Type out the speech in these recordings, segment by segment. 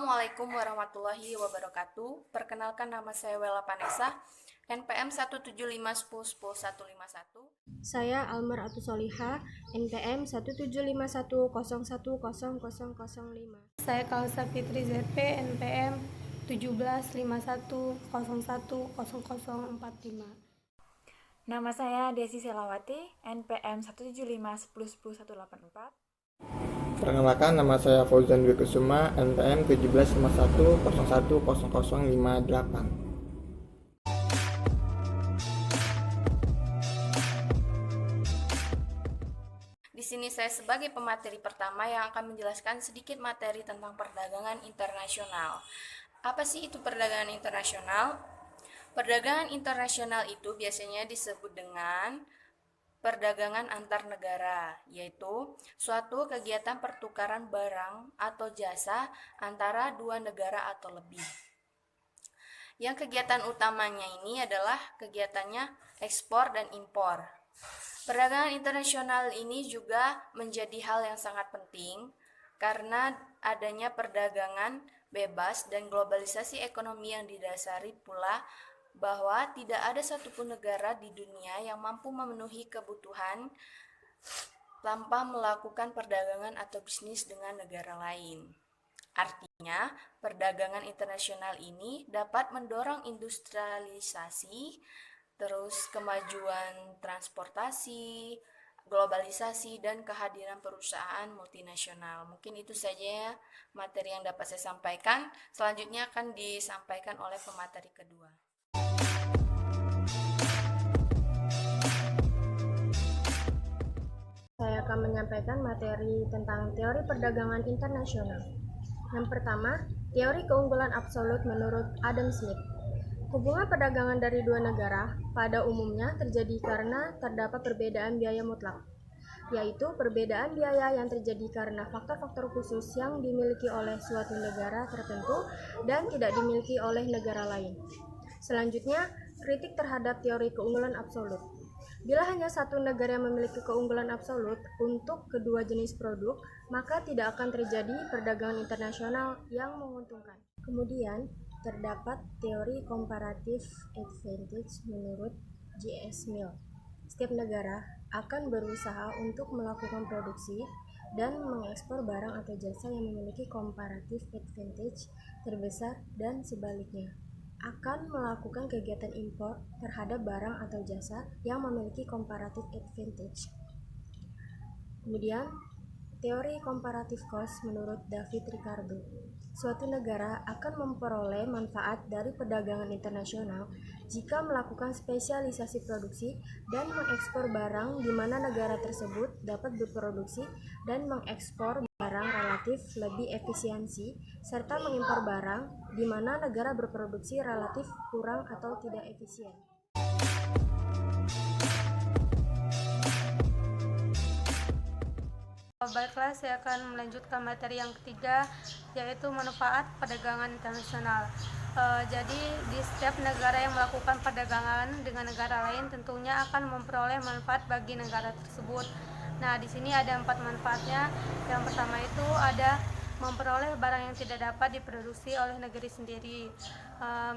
Assalamualaikum warahmatullahi wabarakatuh. Perkenalkan, nama saya Wela Panesa, NPM 17510100151. Saya Almer Atusolihah, NPM 17510100005. Saya Kausa Fitri ZP, NPM 1751010045. Nama saya Desi Selawati, NPM 17510100184. Perkenalkan, nama saya Fauzan Dwi Kusuma, NPM 1751010058. Di sini saya sebagai pemateri pertama yang akan menjelaskan sedikit materi tentang perdagangan internasional. Apa sih itu perdagangan internasional? Perdagangan internasional itu biasanya disebut dengan perdagangan antar negara, yaitu suatu kegiatan pertukaran barang atau jasa antara dua negara atau lebih. Yang kegiatan utamanya ini adalah kegiatannya ekspor dan impor. Perdagangan internasional ini juga menjadi hal yang sangat penting karena adanya perdagangan bebas dan globalisasi ekonomi yang didasari pula bahwa tidak ada satupun negara di dunia yang mampu memenuhi kebutuhan tanpa melakukan perdagangan atau bisnis dengan negara lain. Artinya, perdagangan internasional ini dapat mendorong industrialisasi, terus kemajuan transportasi, globalisasi, dan kehadiran perusahaan multinasional. Mungkin itu saja materi yang dapat saya sampaikan. Selanjutnya akan disampaikan oleh pemateri kedua. Saya akan menyampaikan materi tentang teori perdagangan internasional. Yang pertama, teori keunggulan absolut menurut Adam Smith. Hubungan perdagangan dari dua negara pada umumnya terjadi karena terdapat perbedaan biaya mutlak, yaitu perbedaan biaya yang terjadi karena faktor-faktor khusus yang dimiliki oleh suatu negara tertentu dan tidak dimiliki oleh negara lain. Selanjutnya, kritik terhadap teori keunggulan absolut. Bila hanya satu negara yang memiliki keunggulan absolut untuk kedua jenis produk, maka tidak akan terjadi perdagangan internasional yang menguntungkan. Kemudian, terdapat teori comparative advantage menurut J.S. Mill. Setiap negara akan berusaha untuk melakukan produksi dan mengekspor barang atau jasa yang memiliki comparative advantage terbesar dan sebaliknya akan melakukan kegiatan impor terhadap barang atau jasa yang memiliki comparative advantage. Kemudian, teori comparative cost menurut David Ricardo. Suatu negara akan memperoleh manfaat dari perdagangan internasional jika melakukan spesialisasi produksi dan mengekspor barang di mana negara tersebut dapat berproduksi dan mengekspor barang relatif lebih efisiensi, serta mengimpor barang di mana negara berproduksi relatif kurang atau tidak efisien. Baiklah, saya akan melanjutkan materi yang ketiga, yaitu manfaat perdagangan internasional. Jadi di setiap negara yang melakukan perdagangan dengan negara lain tentunya akan memperoleh manfaat bagi negara tersebut. Nah, di sini ada 4 manfaatnya. Yang pertama itu ada memperoleh barang yang tidak dapat diproduksi oleh negeri sendiri.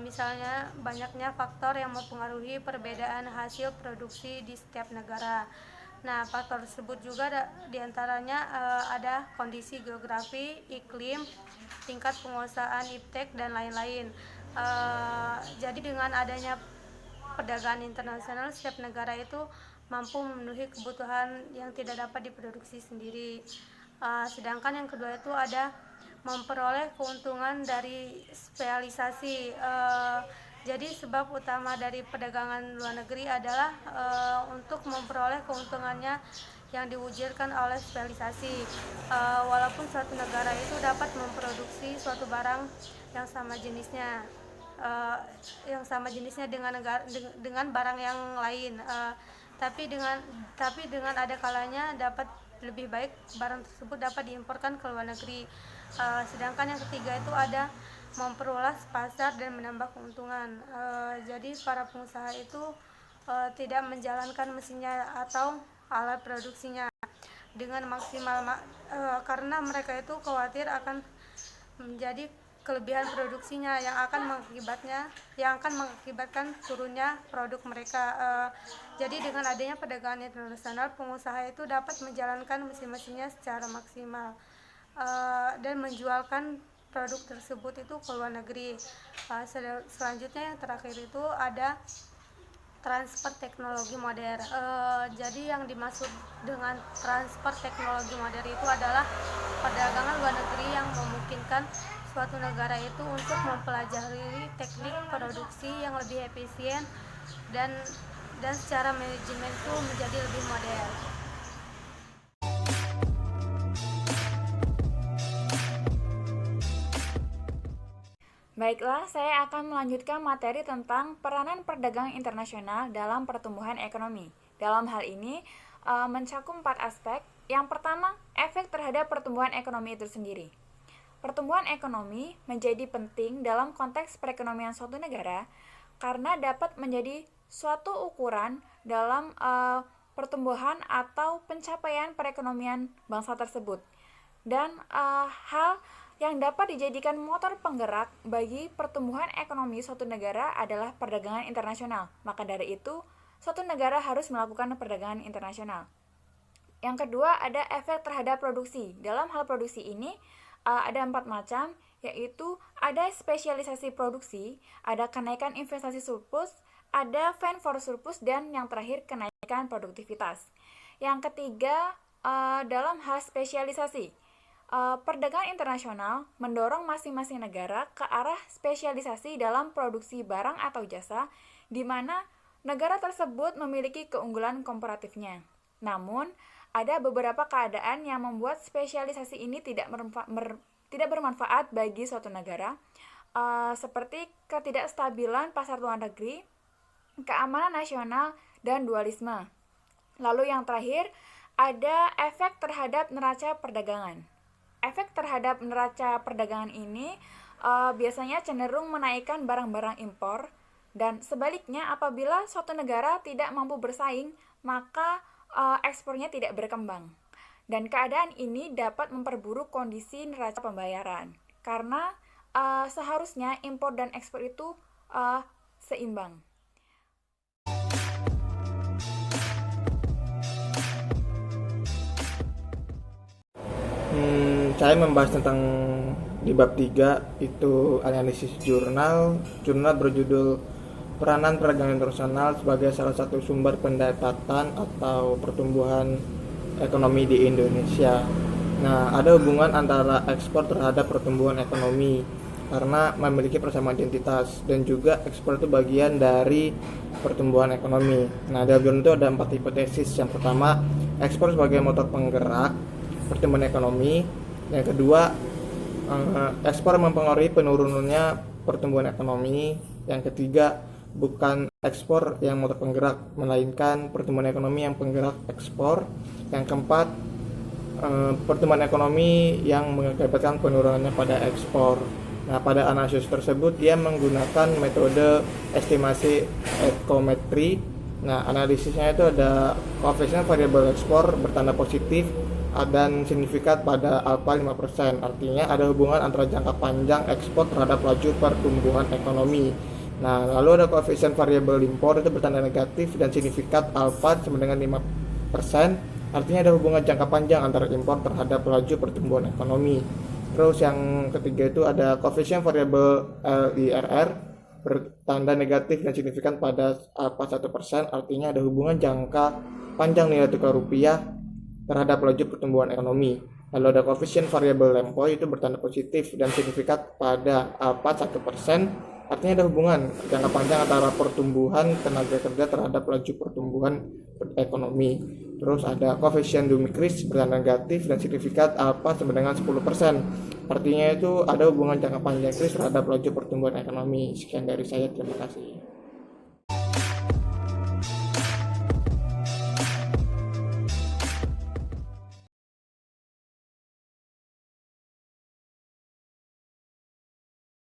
Misalnya banyaknya faktor yang mempengaruhi perbedaan hasil produksi di setiap negara. Nah, faktor tersebut juga diantaranya ada kondisi geografi, iklim, tingkat penguasaan iptek, dan lain-lain. Jadi dengan adanya perdagangan internasional, setiap negara itu mampu memenuhi kebutuhan yang tidak dapat diproduksi sendiri. Sedangkan yang kedua itu ada memperoleh keuntungan dari spesialisasi. Jadi sebab utama dari perdagangan luar negeri adalah untuk memperoleh keuntungannya yang diwujudkan oleh spesialisasi. Walaupun suatu negara itu dapat memproduksi suatu barang yang sama jenisnya, dengan barang yang lain, tapi dengan ada kalanya dapat lebih baik barang tersebut dapat diimporkan ke luar negeri. Sedangkan yang ketiga itu ada memperluas pasar dan menambah keuntungan. Jadi para pengusaha itu tidak menjalankan mesinnya atau alat produksinya dengan maksimal karena mereka itu khawatir akan menjadi kelebihan produksinya yang akan mengakibatkan turunnya produk mereka. Jadi dengan adanya perdagangan internasional, pengusaha itu dapat menjalankan mesin-mesinnya secara maksimal dan menjualkan produk tersebut itu ke luar negeri. Selanjutnya yang terakhir itu ada transfer teknologi modern. Jadi yang dimaksud dengan transfer teknologi modern itu adalah perdagangan luar negeri yang memungkinkan suatu negara itu untuk mempelajari teknik produksi yang lebih efisien dan secara manajemen itu menjadi lebih modern. Baiklah, saya akan melanjutkan materi tentang peranan perdagangan internasional dalam pertumbuhan ekonomi. Dalam hal ini, mencakup 4 aspek. Yang pertama, efek terhadap pertumbuhan ekonomi itu sendiri. Pertumbuhan ekonomi menjadi penting dalam konteks perekonomian suatu negara karena dapat menjadi suatu ukuran dalam pertumbuhan atau pencapaian perekonomian bangsa tersebut. Dan hal yang dapat dijadikan motor penggerak bagi pertumbuhan ekonomi suatu negara adalah perdagangan internasional. Maka dari itu, suatu negara harus melakukan perdagangan internasional. Yang kedua, ada efek terhadap produksi. Dalam hal produksi ini, ada 4 macam, yaitu ada spesialisasi produksi, ada kenaikan investasi surplus, ada fan for surplus, dan yang terakhir kenaikan produktivitas. Yang ketiga, dalam hal spesialisasi, perdagangan internasional mendorong masing-masing negara ke arah spesialisasi dalam produksi barang atau jasa, di mana negara tersebut memiliki keunggulan komparatifnya. Namun, ada beberapa keadaan yang membuat spesialisasi ini tidak bermanfaat bagi suatu negara, seperti ketidakstabilan pasar luar negeri, keamanan nasional, dan dualisme. Lalu yang terakhir, ada efek terhadap neraca perdagangan. Efek terhadap neraca perdagangan ini biasanya cenderung menaikkan barang-barang impor, dan sebaliknya apabila suatu negara tidak mampu bersaing, maka ekspornya tidak berkembang. Dan keadaan ini dapat memperburuk kondisi neraca pembayaran karena seharusnya impor dan ekspor itu seimbang. Saya membahas tentang di bab 3 itu analisis jurnal berjudul Peranan Perdagangan Internasional sebagai salah satu sumber pendapatan atau pertumbuhan ekonomi di Indonesia. Nah, ada hubungan antara ekspor terhadap pertumbuhan ekonomi karena memiliki persamaan identitas, dan juga ekspor itu bagian dari pertumbuhan ekonomi. Nah, dalam jurnal itu ada 4 hipotesis. Yang pertama, ekspor sebagai motor penggerak pertumbuhan ekonomi. Yang kedua, ekspor mempengaruhi penurunannya pertumbuhan ekonomi. Yang ketiga, bukan ekspor yang motor penggerak, melainkan pertumbuhan ekonomi yang penggerak ekspor. Yang keempat, pertumbuhan ekonomi yang mengakibatkan penurunannya pada ekspor. Nah, pada analisis tersebut dia menggunakan metode estimasi ekonometri. Nah, analisisnya itu ada koefisien variabel ekspor bertanda positif dan signifikan pada alfa 5%. Artinya ada hubungan antara jangka panjang ekspor terhadap laju pertumbuhan ekonomi. Nah, lalu ada koefisien variabel impor itu bertanda negatif dan signifikan alfa sama dengan 5%. Artinya ada hubungan jangka panjang antara impor terhadap laju pertumbuhan ekonomi. Terus yang ketiga itu ada koefisien variabel LIRR bertanda negatif dan signifikan pada alfa 1%. Artinya ada hubungan jangka panjang nilai tukar rupiah terhadap laju pertumbuhan ekonomi. Lalu ada koefisien variabel Lempoy itu bertanda positif dan signifikan pada alfa 1%. Artinya ada hubungan jangka panjang antara pertumbuhan tenaga kerja terhadap laju pertumbuhan ekonomi. Terus ada koefisien Dumfries bertanda negatif dan signifikan alfa sama dengan 10%. Artinya itu ada hubungan jangka panjang terhadap laju pertumbuhan ekonomi. Sekian dari saya, terima kasih.